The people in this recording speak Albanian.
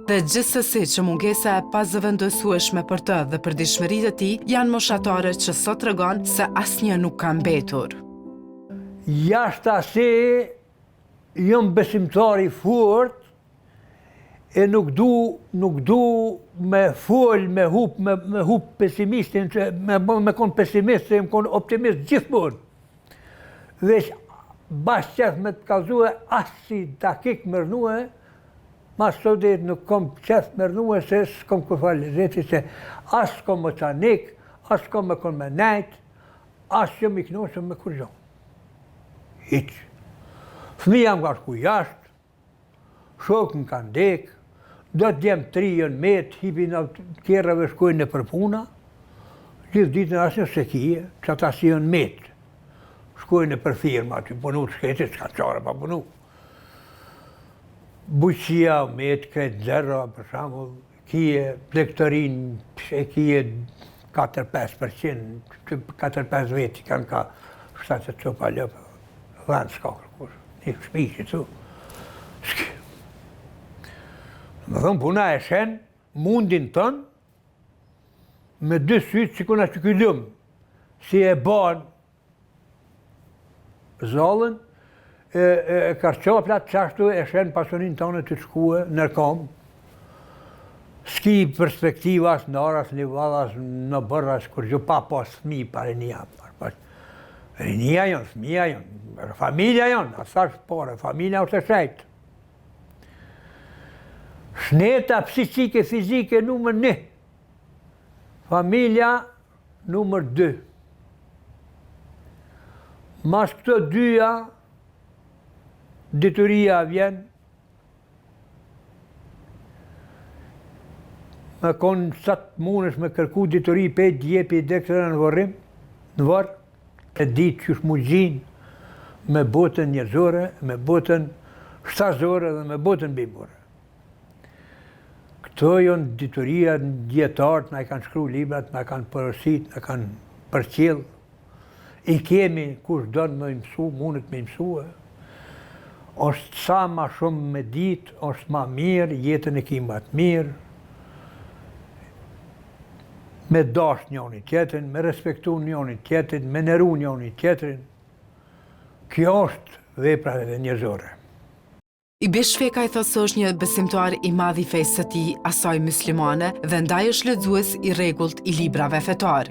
Dhe gjithsesi që mungesa e pazëvendësueshme për të dhe përditshmëritë e tij janë moshatare që sot tregon se asnjë nuk ka mbetur. Jashtë asaj jam besimtar i fort e nuk du me fol, me hup pesimistin, me kon pesimist, se më kon optimist gjithmonë. Veç bashkë qef me të kalzue asi dakik më rënue, mas sot dhe nuk kom qef më rënue se s'kom kërfali zeti, se as s'kom më qanik, as s'kom me kon me nejt, as që më iknosëm me kur gjo. Hiq. Fëmija më ka shku jashtë, shokën kanë ndek, do të djemë 3 jënë metë, hipin në tjerave shkojnë në për puna, gjithë ditën asë se kije, që ata si jënë metë. Shkojnë në për firma, që punu të shkete, s'ka qare pa punu. Buqësia, metë, kretë zerra, për shambull, kije plektorin, e kije 4-5%, 4-5 veti kanë ka 7 copa lëpë, vend s'ka kërkush, një shpi që tu. Më thëmë, puna e shenë, mundin tënë, me 2 sytë që kuna që kyllëm, si e banë zalën, e karqoplat qashtu e shenë pasonin tënë të shkue nërkom, s'ki perspektivas në aras, në vadas, në bërras, kur gjo pa pas fmi pa rinia. Rinia jonë, fmija jonë, familja jonë, asash pare, familja ose shajtë. Shneta psikike, fizike, numër 1. Familja, numër 2. Mas këto dyja, dituria vjen, me konë sa të mundesh me kërku dituri 5 djepi i dekëtëra në varrim, në varë, e ditë që shmu gjinë me botën njerëzore, me botën shtazore dhe me botën bimore. Këto jonë dituria djetartë, na i kanë shkru librat, na kanë përësit, na kanë përqil. I kemi, kush donë me mësu, mundet me mësu. Është sa ma shumë me ditë, është ma mirë, jetën e ki ma të mirë. Me dash njoni tjetrin, me respektu njoni tjetrin, me neru njoni tjetrin. Kjo është vepra dhe njerëzore. Ibi Shfeka i thosë se është një besimtar i madh i fesë së tij, asaj muslimane, dhe ndaj është lexues i rregullt i librave fetar.